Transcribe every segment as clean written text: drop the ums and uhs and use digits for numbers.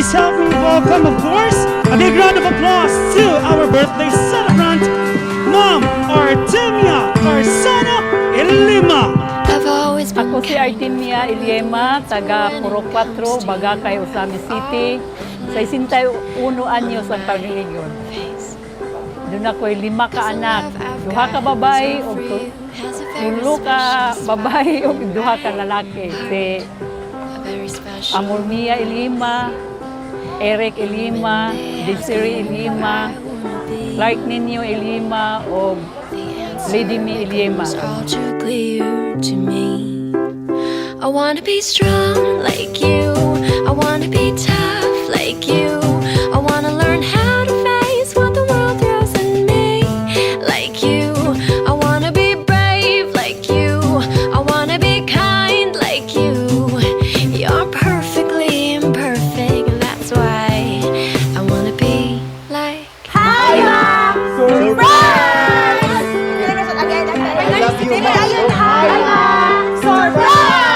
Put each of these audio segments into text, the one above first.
please help me welcome, of course, a big round of applause to our birthday celebrant, Ma'am Artemia Carsana Ilima. Ako si Artemia Ilima, taga Puro 4, Bagakay, Osami City. Sa 61 anyos ang paglingon. Doon ako'y 5 ka anak, 2 ka babae, o 3 ka babae, o 2 ka lalaki. Si Amormia Ilima, Eric Ilima, Desiree Ilima, Clark Nino Ilima, o Lady Mi Ilima. I wanna be strong like you. I wanna be tough like you. I wanna learn how to face what the world throws at me like you. I wanna be brave like you. I wanna be kind like you. You're perfectly imperfect, and that's why I wanna be like. Hi, Mom! Surprise! I love you, Mom. Hi, Mom! Surprise!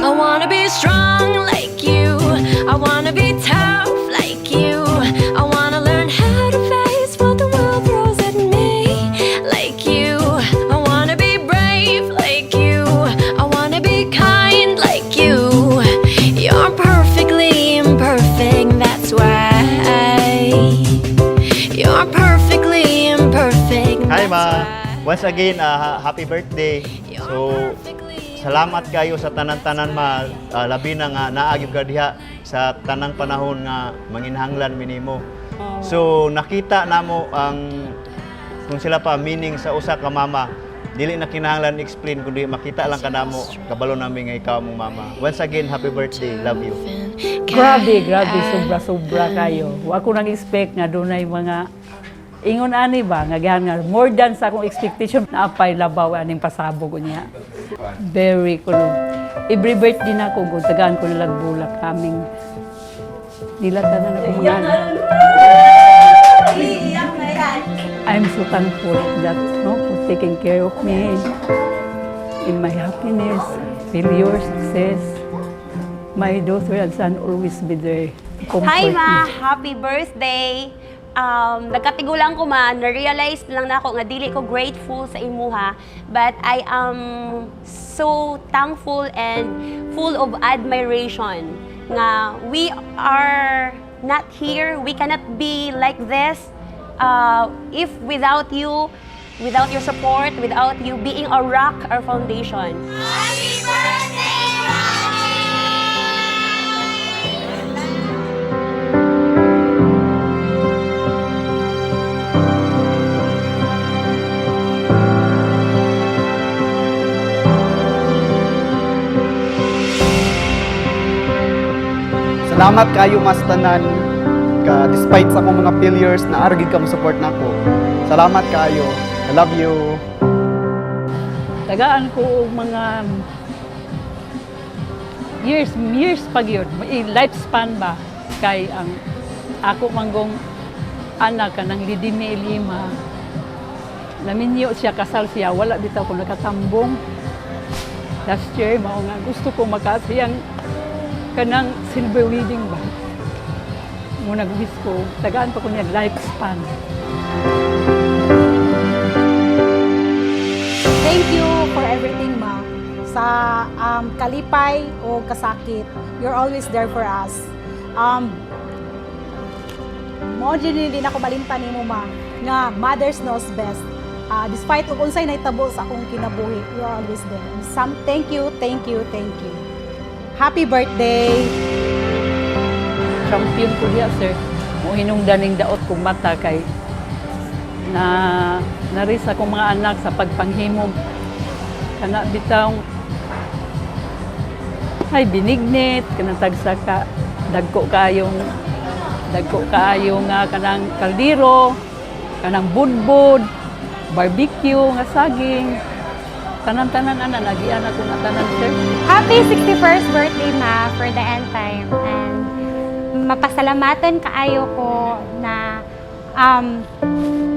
I wanna be strong like you. I wanna be tough like you. I wanna learn how to face what the world throws at me like you. I wanna be brave like you. I wanna be kind like you. You're perfectly imperfect, that's why. You're perfectly imperfect. Hi, Ma. Once again, happy birthday. So, salamat kayo sa tanan-tanan, Ma. Labi na nga naagib ka diha sa tanang panahon nga manginhanglan minimo. So, nakita namo ang kung sila pa meaning sa usa ka mama. Dili na kinahanglan explain kundi makita lang kanamo kabalo nami nga ikaw mong mama. Once again, happy birthday. Love you. Grabe, sobra-sobra kayo. Wa ko nang expect nga dunay mga ingon ani ba nga gihan more than sa akong expectation na apay labaw aning pasabog niya. Very cool. Every birthday na ko kung tagaan ko nilag bulak kaming nilatan na ako muna. I'm so thankful that for taking care of me in my happiness, failure, success. My daughter and son always be there. Hi, Ma! Happy birthday! Nagkatigulang ko man, na-realize lang na ako nga dili ko grateful sa imuha, but I am so thankful and full of admiration nga we are not here, we cannot be like this if without you, without your support, without you being a rock or foundation. Happy birthday, Salamat kayo mas tanan ka despite sa akong mga failures na argid ka mo support nako. Salamat kayo. I love you. Tagaan ko og mga years pag yun, lifespan ba kay ang ako manggong anak kanang Lidimi Ilima. Naminyo siya, kasal siya, wala bitaw ko nakatambong. Last year mao nga gusto ko makasiyang kanang silver wedding ba. Muna gusto ko, tagaan pa ko niya lifespan. Thank you for everything, Ma. Sa kalipay o kasakit, you're always there for us. Mo din ako malimtan nimo, Ma, nga mothers knows best. Despite kung unsay naitabo sa akong kinabuhi, you're always there. Thank you. Happy birthday! Champion ko diya, sir. Mo hinungdaning daot kong mata kay na narisa kong mga anak sa pagpanghimog. Kana bitang Hay binignit kanang tagsa ka dagko kaayong nga kanang kaldero, kanang budbud, barbecue nga saging. Tanan-tanan ana nagian ako na tanan sir. Happy 61st birthday, Ma, for the end time. And mapasalamatan kaayo ko na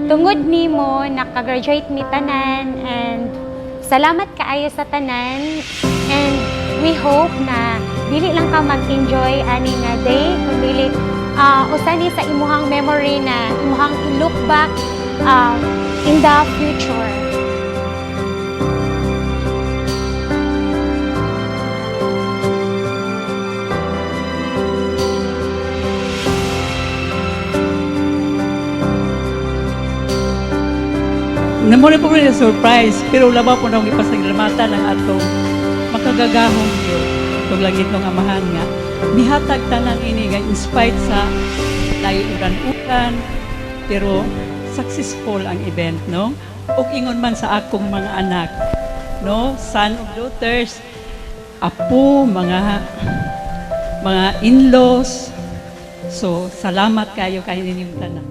tungod nimo nakagraduate mi tanan, and salamat kaayo sa tanan, and we hope na dili lang ka mag-enjoy ani nga day kundi usani sa imuhang memory na imuhang look back in the future. Namuli po rin na surprise, pero laba po nang ipasaglamatan ng atong makagagahong yun. Itong langit ng amahan nga. Mihatag tanan ini nga in spite sa layo uran-uran, pero successful ang event, no? O ingon man sa akong mga anak, no? Son of daughters, apo, mga in-laws. So, salamat kayo kayo ninyong tanan.